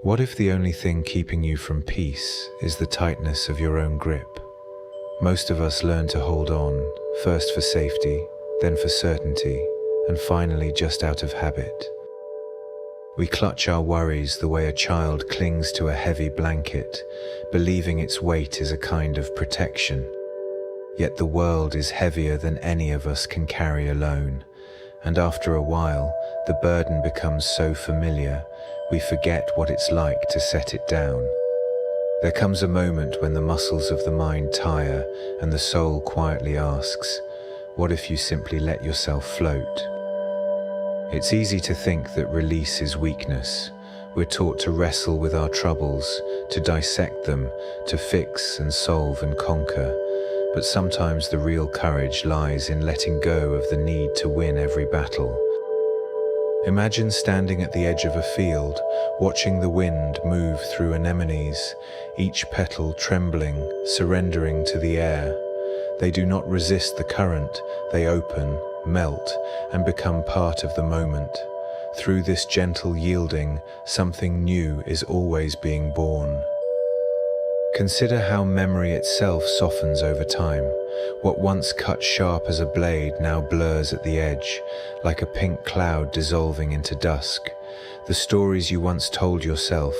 What if the only thing keeping you from peace is the tightness of your own grip? Most of us learn to hold on, first for safety, then for certainty, and finally just out of habit. We clutch our worries the way a child clings to a heavy blanket, believing its weight is a kind of protection. Yet the world is heavier than any of us can carry alone, and after a while, the burden becomes so familiar, we forget what it's like to set it down. There comes a moment when the muscles of the mind tire and the soul quietly asks, what if you simply let yourself float? It's easy to think that release is weakness. We're taught to wrestle with our troubles, to dissect them, to fix and solve and conquer. But sometimes the real courage lies in letting go of the need to win every battle. Imagine standing at the edge of a field, watching the wind move through anemones, each petal trembling, surrendering to the air. They do not resist the current, they open, melt, and become part of the moment. Through this gentle yielding, something new is always being born. Consider how memory itself softens over time. What once cut sharp as a blade now blurs at the edge, like a pink cloud dissolving into dusk. The stories you once told yourself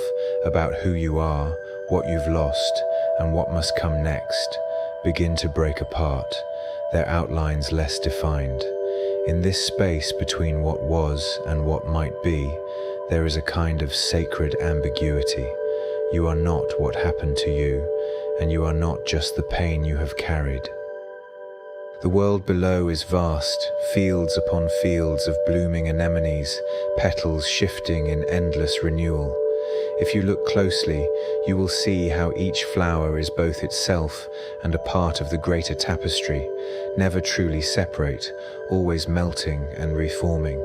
about who you are, what you've lost, and what must come next, begin to break apart, their outlines less defined. In this space between what was and what might be, there is a kind of sacred ambiguity. You are not what happened to you, and you are not just the pain you have carried. The world below is vast, fields upon fields of blooming anemones, petals shifting in endless renewal. If you look closely, you will see how each flower is both itself and a part of the greater tapestry, never truly separate, always melting and reforming.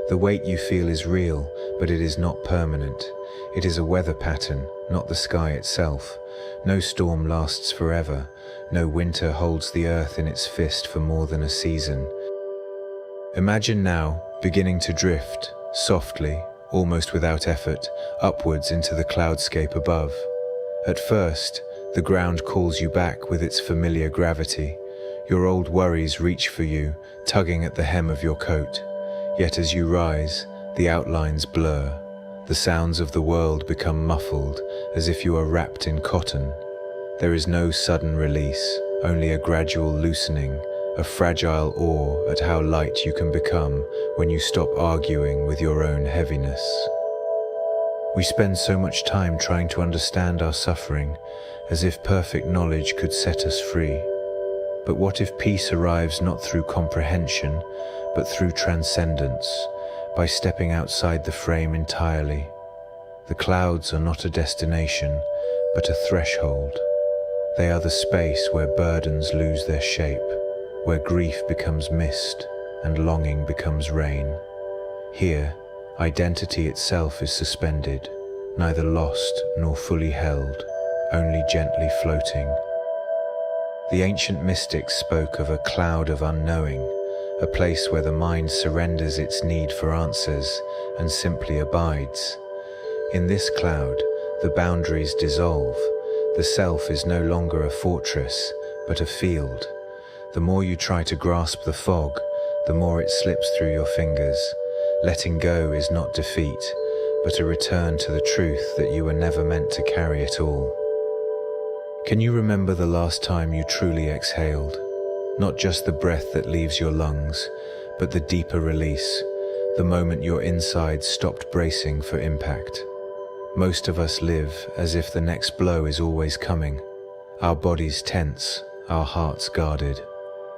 The weight you feel is real, but it is not permanent. It is a weather pattern, not the sky itself. No storm lasts forever. No winter holds the earth in its fist for more than a season. Imagine now, beginning to drift, softly, almost without effort, upwards into the cloudscape above. At first, the ground calls you back with its familiar gravity. Your old worries reach for you, tugging at the hem of your coat. Yet as you rise, the outlines blur. The sounds of the world become muffled, as if you are wrapped in cotton. There is no sudden release, only a gradual loosening, a fragile awe at how light you can become when you stop arguing with your own heaviness. We spend so much time trying to understand our suffering, as if perfect knowledge could set us free. But what if peace arrives not through comprehension, but through transcendence, by stepping outside the frame entirely? The clouds are not a destination, but a threshold. They are the space where burdens lose their shape, where grief becomes mist and longing becomes rain. Here, identity itself is suspended, neither lost nor fully held, only gently floating. The ancient mystics spoke of a cloud of unknowing, a place where the mind surrenders its need for answers and simply abides. In this cloud, the boundaries dissolve. The self is no longer a fortress, but a field. The more you try to grasp the fog, the more it slips through your fingers. Letting go is not defeat, but a return to the truth that you were never meant to carry it all. Can you remember the last time you truly exhaled? Not just the breath that leaves your lungs, but the deeper release, the moment your insides stopped bracing for impact. Most of us live as if the next blow is always coming, our bodies tense, our hearts guarded.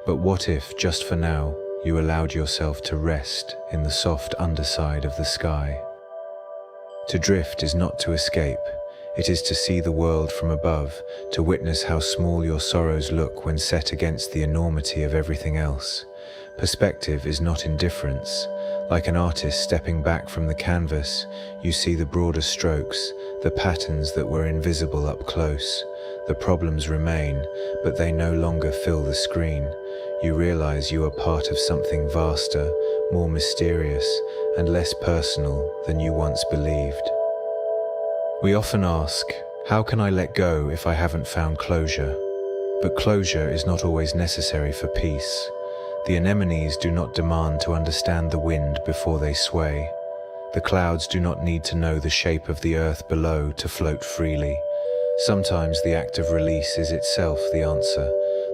But what if, just for now, you allowed yourself to rest in the soft underside of the sky? To drift is not to escape. It is to see the world from above, to witness how small your sorrows look when set against the enormity of everything else. Perspective is not indifference. Like an artist stepping back from the canvas, you see the broader strokes, the patterns that were invisible up close. The problems remain, but they no longer fill the screen. You realize you are part of something vaster, more mysterious, and less personal than you once believed. We often ask, how can I let go if I haven't found closure? But closure is not always necessary for peace. The anemones do not demand to understand the wind before they sway. The clouds do not need to know the shape of the earth below to float freely. Sometimes the act of release is itself the answer,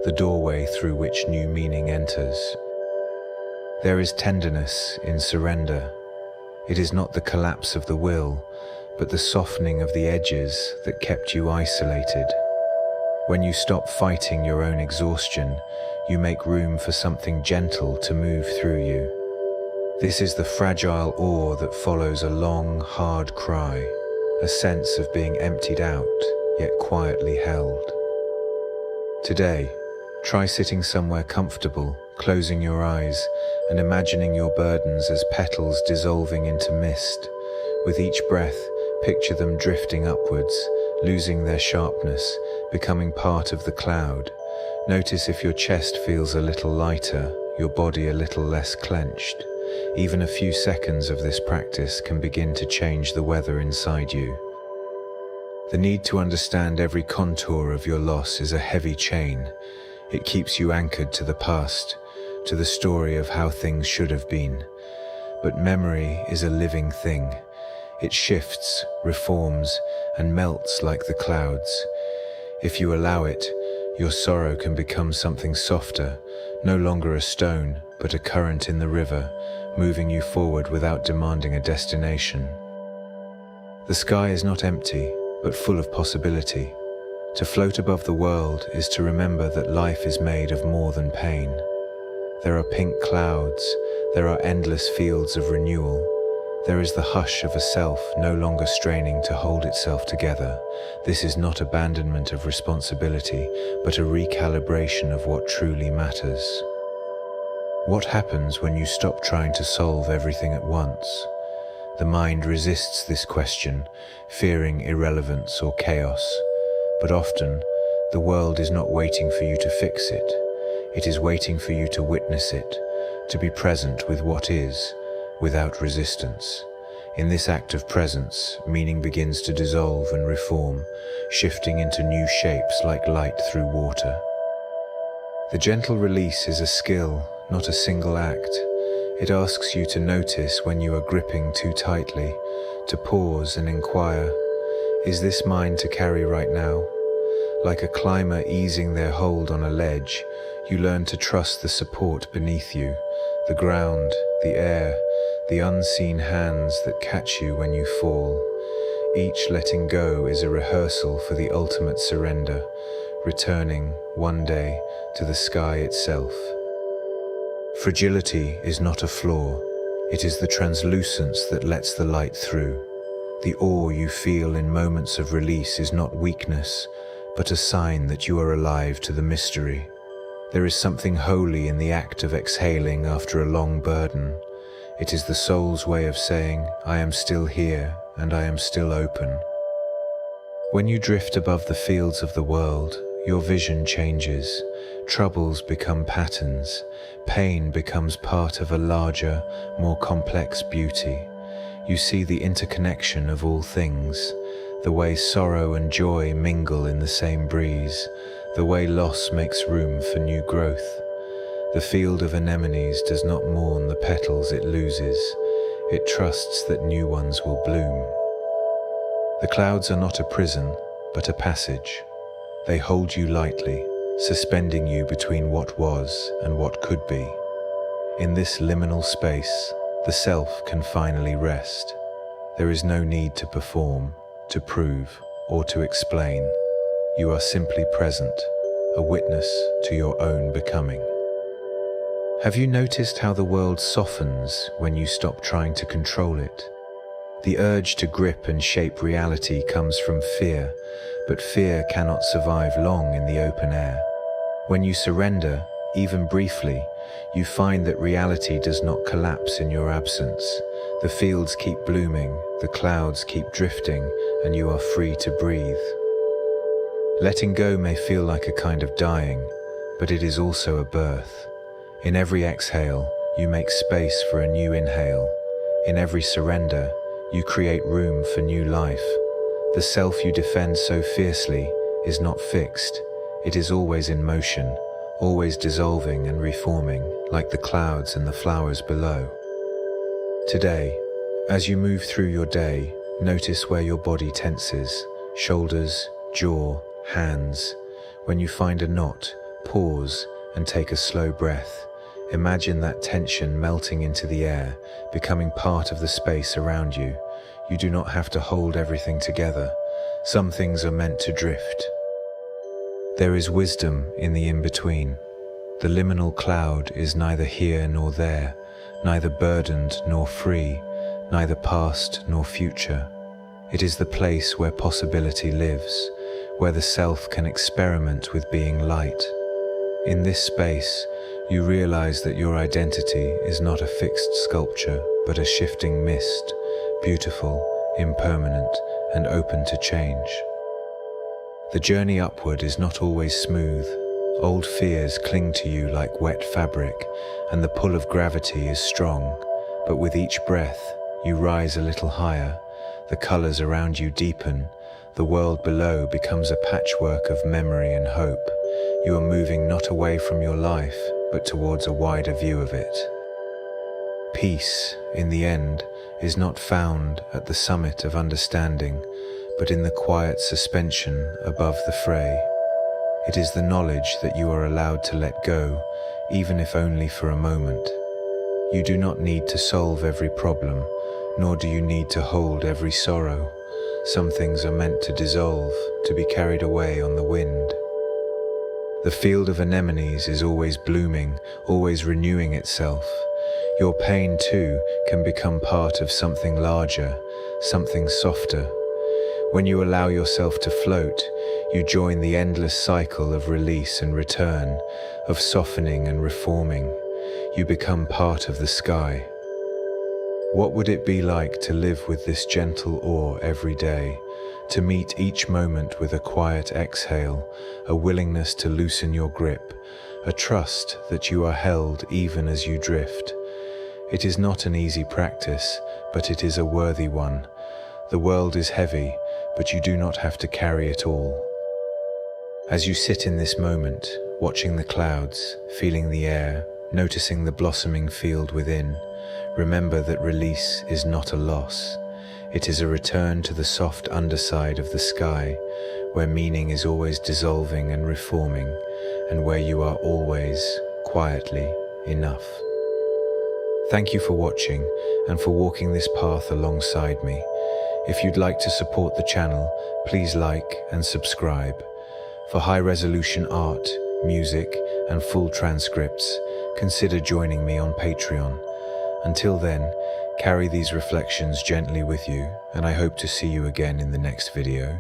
the doorway through which new meaning enters. There is tenderness in surrender. It is not the collapse of the will, but the softening of the edges that kept you isolated. When you stop fighting your own exhaustion, you make room for something gentle to move through you. This is the fragile awe that follows a long, hard cry, a sense of being emptied out, yet quietly held. Today, try sitting somewhere comfortable, closing your eyes, and imagining your burdens as petals dissolving into mist. With each breath, picture them drifting upwards, losing their sharpness, becoming part of the cloud. Notice if your chest feels a little lighter, your body a little less clenched. Even a few seconds of this practice can begin to change the weather inside you. The need to understand every contour of your loss is a heavy chain. It keeps you anchored to the past, to the story of how things should have been. But memory is a living thing. It shifts, reforms, and melts like the clouds. If you allow it, your sorrow can become something softer, no longer a stone, but a current in the river, moving you forward without demanding a destination. The sky is not empty, but full of possibility. To float above the world is to remember that life is made of more than pain. There are pink clouds, there are endless fields of renewal. There is the hush of a self no longer straining to hold itself together. This is not abandonment of responsibility, but a recalibration of what truly matters. What happens when you stop trying to solve everything at once? The mind resists this question, fearing irrelevance or chaos. But often, the world is not waiting for you to fix it. It is waiting for you to witness it, to be present with what is, without resistance. In this act of presence, meaning begins to dissolve and reform, shifting into new shapes like light through water. The gentle release is a skill, not a single act. It asks you to notice when you are gripping too tightly, to pause and inquire, is this mine to carry right now? Like a climber easing their hold on a ledge, you learn to trust the support beneath you, the ground, the air, the unseen hands that catch you when you fall. Each letting go is a rehearsal for the ultimate surrender, returning, one day, to the sky itself. Fragility is not a flaw. It is the translucence that lets the light through. The awe you feel in moments of release is not weakness, but a sign that you are alive to the mystery. There is something holy in the act of exhaling after a long burden. It is the soul's way of saying, I am still here and I am still open. When you drift above the fields of the world, your vision changes. Troubles become patterns. Pain becomes part of a larger, more complex beauty. You see the interconnection of all things, the way sorrow and joy mingle in the same breeze, the way loss makes room for new growth. The field of anemones does not mourn the petals it loses. It trusts that new ones will bloom. The clouds are not a prison, but a passage. They hold you lightly, suspending you between what was and what could be. In this liminal space, the self can finally rest. There is no need to perform, to prove, or to explain. You are simply present, a witness to your own becoming. Have you noticed how the world softens when you stop trying to control it? The urge to grip and shape reality comes from fear, but fear cannot survive long in the open air. When you surrender, even briefly, you find that reality does not collapse in your absence. The fields keep blooming, the clouds keep drifting, and you are free to breathe. Letting go may feel like a kind of dying, but it is also a birth. In every exhale, you make space for a new inhale. In every surrender, you create room for new life. The self you defend so fiercely is not fixed. It is always in motion, always dissolving and reforming, like the clouds and the flowers below. Today, as you move through your day, notice where your body tenses, shoulders, jaw, hands. When you find a knot, pause and take a slow breath. Imagine that tension melting into the air, becoming part of the space around you. You do not have to hold everything together. Some things are meant to drift. There is wisdom in the in-between. The liminal cloud is neither here nor there, neither burdened nor free, neither past nor future. It is the place where possibility lives, where the self can experiment with being light. In this space, you realize that your identity is not a fixed sculpture, but a shifting mist, beautiful, impermanent, and open to change. The journey upward is not always smooth. Old fears cling to you like wet fabric, and the pull of gravity is strong. But with each breath, you rise a little higher. The colors around you deepen. The world below becomes a patchwork of memory and hope. You are moving not away from your life, but towards a wider view of it. Peace, in the end, is not found at the summit of understanding, but in the quiet suspension above the fray. It is the knowledge that you are allowed to let go, even if only for a moment. You do not need to solve every problem, nor do you need to hold every sorrow. Some things are meant to dissolve, to be carried away on the wind. The field of anemones is always blooming, always renewing itself. Your pain, too, can become part of something larger, something softer. When you allow yourself to float, you join the endless cycle of release and return, of softening and reforming. You become part of the sky. What would it be like to live with this gentle awe every day, to meet each moment with a quiet exhale, a willingness to loosen your grip, a trust that you are held even as you drift? It is not an easy practice, but it is a worthy one. The world is heavy, but you do not have to carry it all. As you sit in this moment, watching the clouds, feeling the air, noticing the blossoming field within, remember that release is not a loss. It is a return to the soft underside of the sky, where meaning is always dissolving and reforming, and where you are always, quietly, enough. Thank you for watching and for walking this path alongside me. If you'd like to support the channel, please like and subscribe. For high-resolution art, music, and full transcripts, consider joining me on Patreon. Until then, carry these reflections gently with you, and I hope to see you again in the next video.